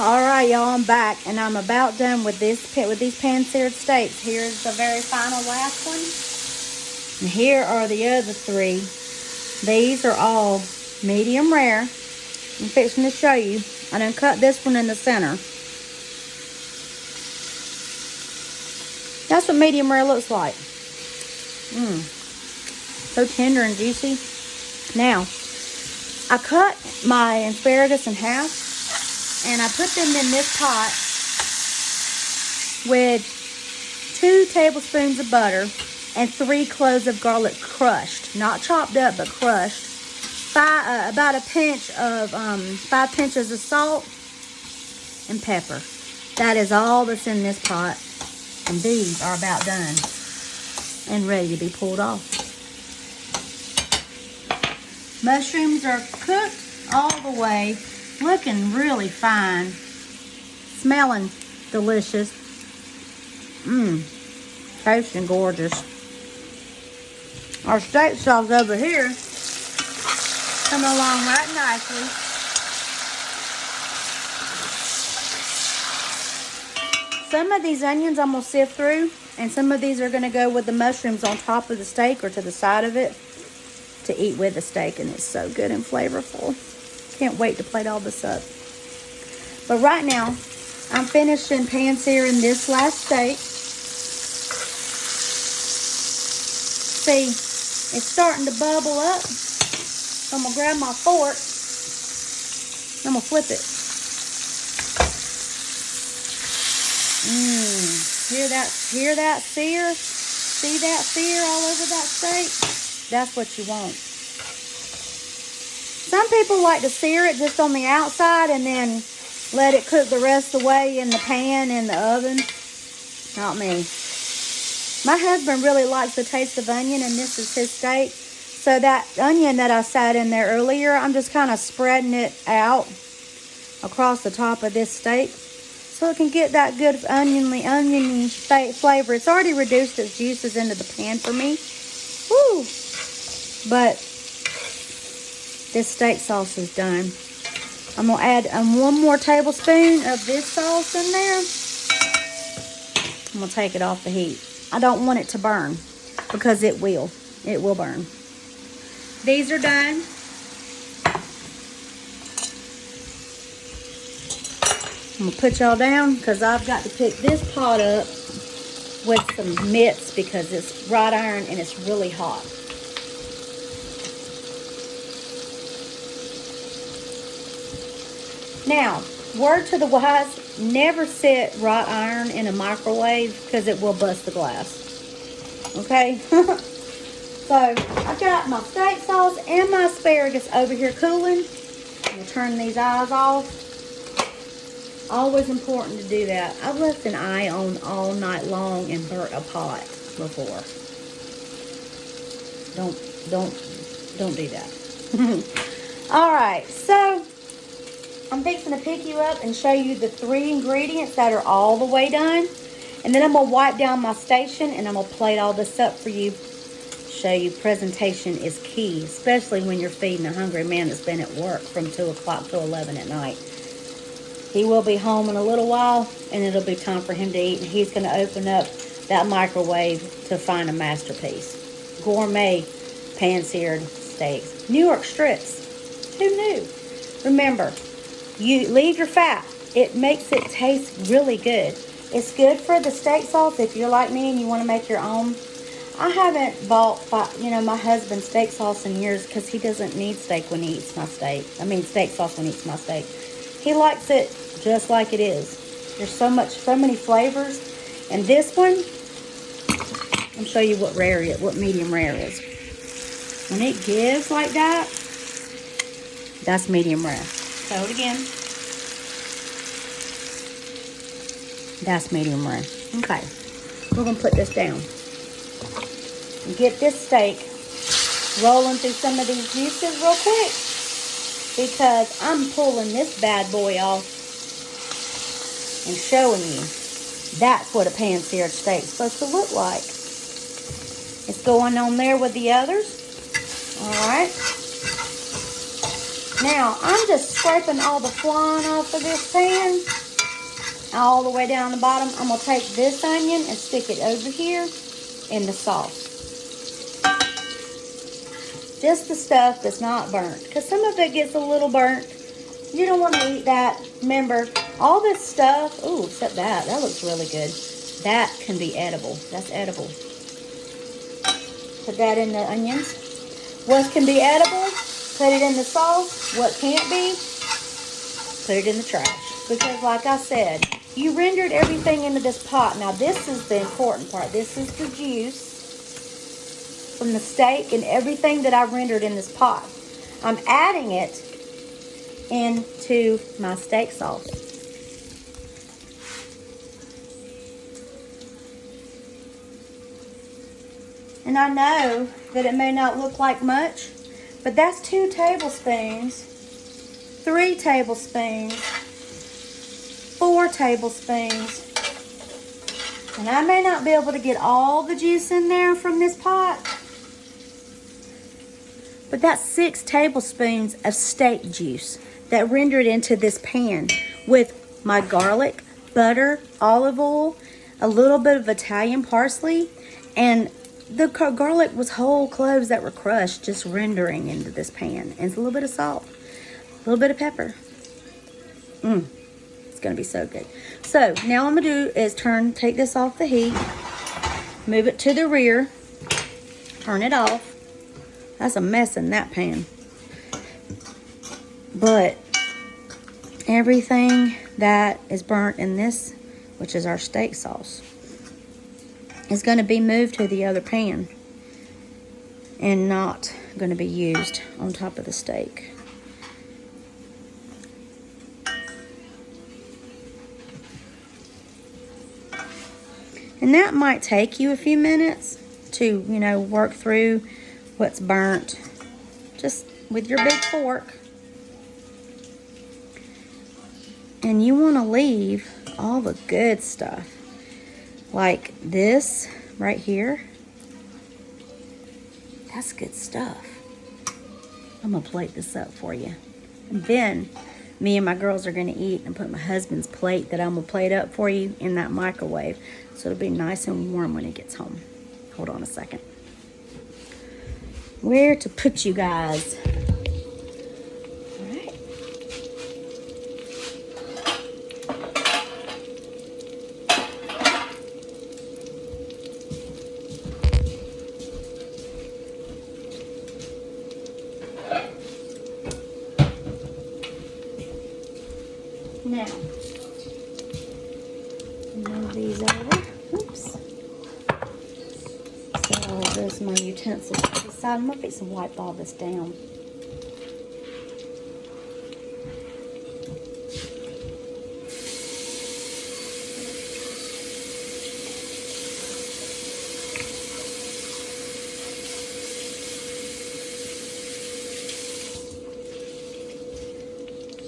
All right, y'all, I'm back, and I'm about done with these pan-seared steaks. Here's the very final last one. And here are the other three. These are all medium rare. I'm fixing to show you. I done cut this one in the center. That's what medium rare looks like. So tender and juicy. Now, I cut my asparagus in half. And I put them in this pot with 2 tablespoons of butter and 3 cloves of garlic crushed. Not chopped up, but crushed. About a pinch of, 5 pinches of salt and pepper. That is all that's in this pot. And these are about done and ready to be pulled off. Mushrooms are cooked all the way. Looking really fine. Smelling delicious. Tasting gorgeous. Our steak sauce over here coming along right nicely. Some of these onions I'm going to sift through, and some of these are going to go with the mushrooms on top of the steak or to the side of it to eat with the steak, and it's so good and flavorful. Can't wait to plate all this up. But right now, I'm finishing pan-searing this last steak. See, it's starting to bubble up. So I'm going to grab my fork. I'm going to flip it. Hear that sear? See that sear all over that steak? That's what you want. Some people like to sear it just on the outside and then let it cook the rest of the way in the pan in the oven. Not me. My husband really likes the taste of onion, and this is his steak. So that onion that I sat in there earlier, I'm just kind of spreading it out across the top of this steak so it can get that good oniony steak flavor. It's already reduced its juices into the pan for me. Woo! But this steak sauce is done. I'm going to add 1 more tablespoon of this sauce in there. I'm going to take it off the heat. I don't want it to burn because it will. It will burn. These are done. I'm going to put y'all down because I've got to pick this pot up with some mitts because it's wrought iron and it's really hot. Now, word to the wise, never set wrought iron in a microwave because it will bust the glass. Okay? So, I've got my steak sauce and my asparagus over here cooling. I'm going to turn these eyes off. Always important to do that. I've left an eye on all night long and burnt a pot before. Don't do that. All right, so I'm fixing to pick you up and show you the 3 ingredients that are all the way done. And then I'm going to wipe down my station and I'm going to plate all this up for you. Show you presentation is key, especially when you're feeding a hungry man that's been at work from 2 o'clock to 11 at night. He will be home in a little while and it'll be time for him to eat. And he's going to open up that microwave to find a masterpiece. Gourmet pan-seared steaks. New York strips. Who knew? Remember, you leave your fat. It makes it taste really good. It's good for the steak sauce if you're like me and you want to make your own. I haven't bought, my husband's steak sauce in years because he doesn't need steak when he eats my steak. I mean, steak sauce when he eats my steak. He likes it just like it is. There's so many flavors. And this one, I'll show you what medium rare is. When it gives like that, that's medium rare. Show it again. That's medium rare. Okay, we're gonna put this down and get this steak rolling through some of these juices real quick because I'm pulling this bad boy off and showing you that's what a pan-seared steak is supposed to look like. It's going on there with the others. All right. Now, I'm just scraping all the flying off of this pan, all the way down the bottom. I'm going to take this onion and stick it over here in the sauce. Just the stuff that's not burnt, because some of it gets a little burnt. You don't want to eat that. Remember, all this stuff, ooh, except that looks really good. That can be edible. That's edible. Put that in the onions. What can be edible, put it in the sauce. What can't be, put it in the trash. Because like I said, you rendered everything into this pot. Now this is the important part. This is the juice from the steak and everything that I rendered in this pot. I'm adding it into my steak sauce. And I know that it may not look like much, but that's 2 tablespoons, 3 tablespoons, 4 tablespoons. And I may not be able to get all the juice in there from this pot, but that's 6 tablespoons of steak juice that rendered into this pan with my garlic, butter, olive oil, a little bit of Italian parsley, and the garlic was whole cloves that were crushed, just rendering into this pan. And a little bit of salt, a little bit of pepper. It's gonna be so good. So now what I'm gonna do is take this off the heat, move it to the rear, turn it off. That's a mess in that pan. But everything that is burnt in this, which is our steak sauce, is going to be moved to the other pan and not going to be used on top of the steak. And that might take you a few minutes to, work through what's burnt just with your big fork. And you want to leave all the good stuff. Like this right here. That's good stuff. I'm going to plate this up for you. And then me and my girls are going to eat and put my husband's plate that I'm going to plate up for you in that microwave. So it'll be nice and warm when he gets home. Hold on a second. Where to put you guys? Now, move these over. Oops. So there's my utensils to the side. I'm going to fix and wipe all this down.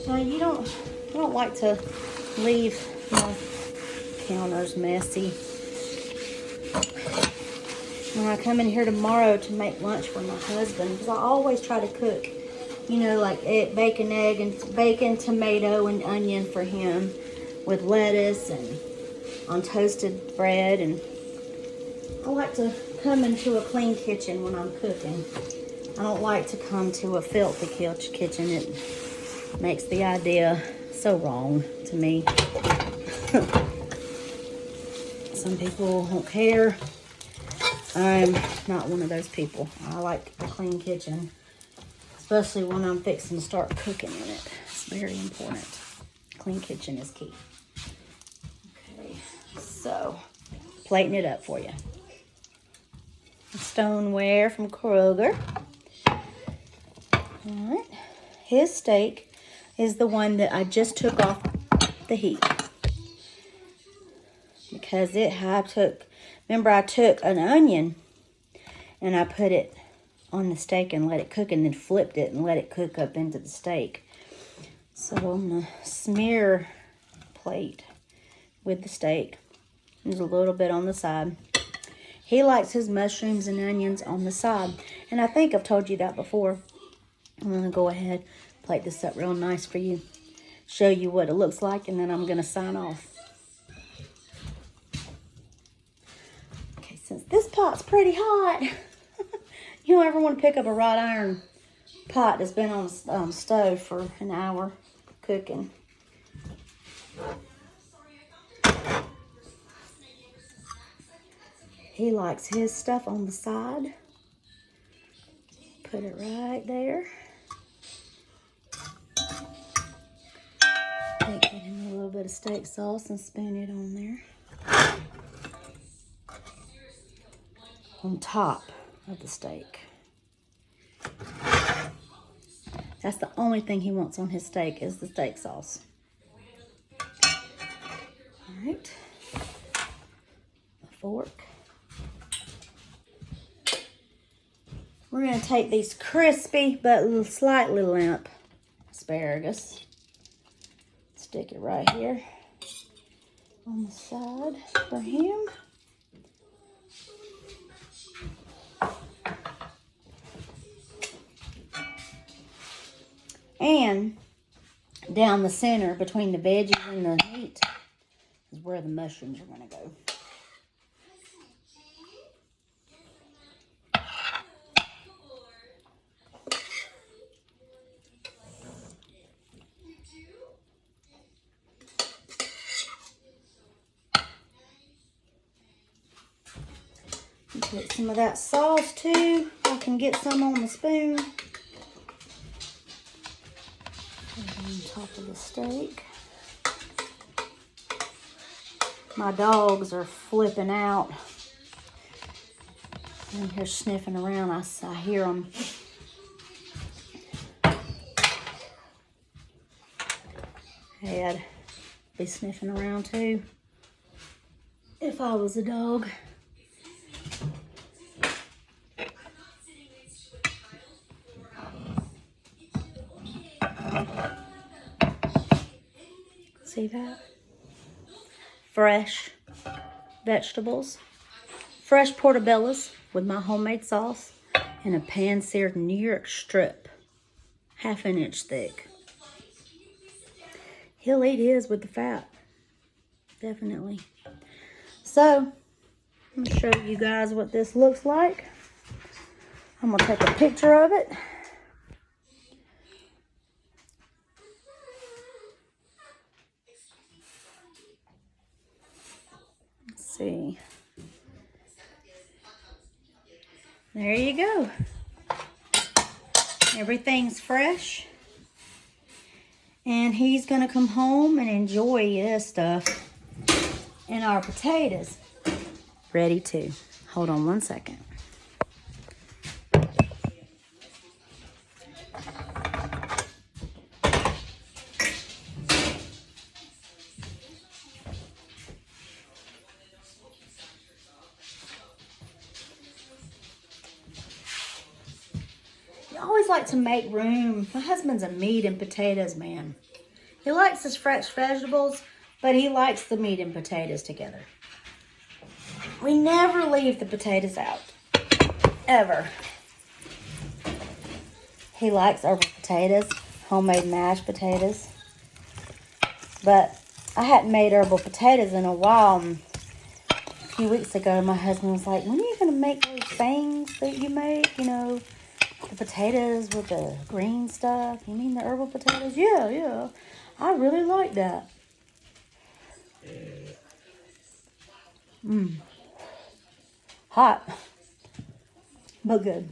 So I don't like to leave my counters messy. When I come in here tomorrow to make lunch for my husband, because I always try to cook, like bacon, tomato, and onion for him with lettuce and on toasted bread. And I like to come into a clean kitchen when I'm cooking. I don't like to come to a filthy kitchen. It makes the idea so wrong to me. Some people don't care. I'm not one of those people. I like a clean kitchen, especially when I'm fixing to start cooking in it. It's very important. Clean kitchen is key. Okay, so plating it up for you. Stoneware from Kroger. All right, his steak is the one that I just took off the heat because remember I took an onion and I put it on the steak and let it cook, and then flipped it and let it cook up into the steak. So I'm going to smear plate with the steak. There's a little bit on the side. He likes his mushrooms and onions on the side, and I think I've told you that before. I'm going to go ahead, Plate this up real nice for you. Show you what it looks like, and then I'm going to sign off. Okay, since this pot's pretty hot, you don't ever want to pick up a wrought iron pot that's been on the stove for an hour cooking. He likes his stuff on the side. Put it right there. Take it in a little bit of steak sauce and spoon it on there. On top of the steak. That's the only thing he wants on his steak is the steak sauce. All right. A fork. We're going to take these crispy but slightly limp asparagus. Stick it right here on the side for him. And down the center between the veggies and the meat is where the mushrooms are going to go. Put some of that sauce too. I can get some on the spoon. Put it on top of the steak. My dogs are flipping out. And they're sniffing around. I hear them. I'd be sniffing around too if I was a dog. See that? Fresh vegetables. Fresh portobellos with my homemade sauce. And a pan-seared YorkStrip. 1/2 inch thick. He'll eat his with the fat. Definitely. So, I'm going to show you guys what this looks like. I'm going to take a picture of it. See. There you go. Everything's fresh. And he's going to come home and enjoy this stuff. And our potatoes ready too. Hold on one second. I always like to make room. My husband's a meat and potatoes man. He likes his fresh vegetables, but he likes the meat and potatoes together. We never leave the potatoes out. Ever. He likes herbal potatoes, homemade mashed potatoes. But I hadn't made herbal potatoes in a while. A few weeks ago, my husband was like, when are you going to make those things that you make, you know? The potatoes with the green stuff. You mean the herbal potatoes? Yeah. I really like that. Hot. But good.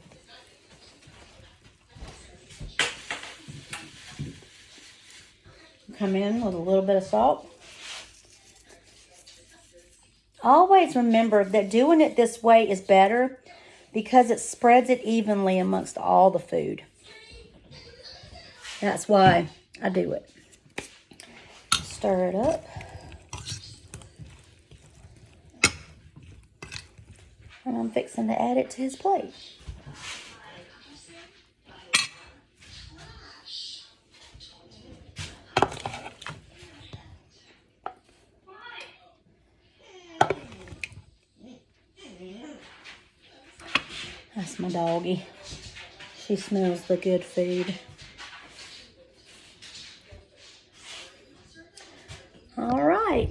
Come in with a little bit of salt. Always remember that doing it this way is better because it spreads it evenly amongst all the food. That's why I do it. Stir it up. And I'm fixing to add it to his plate. That's my doggie. She smells the good food. right.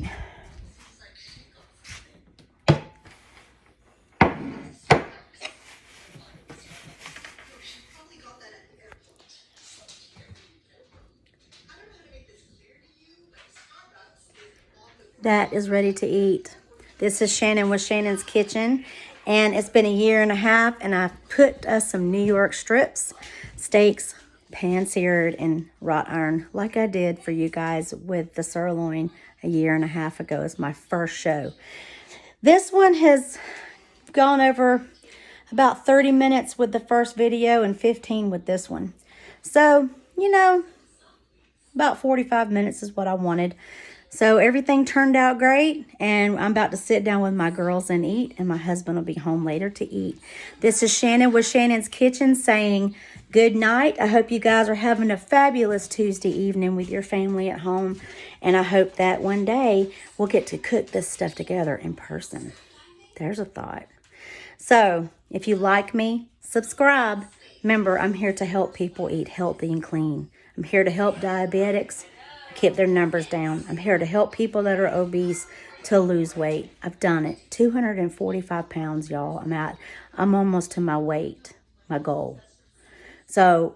That is ready to eat. This is Shannon with Shannon's Kitchen, and it's been a year and a half, and I've put some New York strips, steaks, pan-seared in wrought iron, like I did for you guys with the sirloin a year and a half ago. It's my first show. This one has gone over about 30 minutes with the first video and 15 with this one. So, you know, about 45 minutes is what I wanted. So everything turned out great, and I'm about to sit down with my girls and eat, and my husband will be home later to eat. This is Shannon with Shannon's Kitchen saying good night. I hope you guys are having a fabulous Tuesday evening with your family at home, and I hope that one day we'll get to cook this stuff together in person. There's a thought. So if you like me, subscribe. Remember, I'm here to help people eat healthy and clean. I'm here to help diabetics keep their numbers down. I'm here to help people that are obese to lose weight. I've done it. 245 pounds, y'all. I'm almost to my weight, my goal. So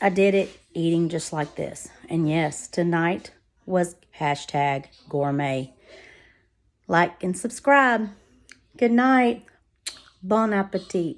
I did it eating just like this. And yes, tonight was #gourmet. Like and subscribe. Good night. Bon appetit.